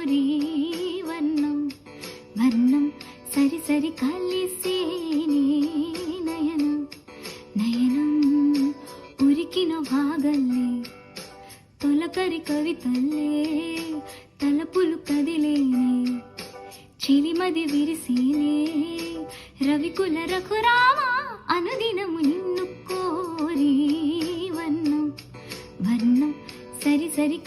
కోరి వర్ణం వర్ణం సరి సరి కలిసే నయనం నయనం ఉరికిన భాగల్లే తొలకరి కవితల్లే తలపులు కదిలేనే చిలిమది విరిసినే రవికుల రఘురామా అనుదినము నిన్ను కోరి వర్ణం వర్ణం సరి సరి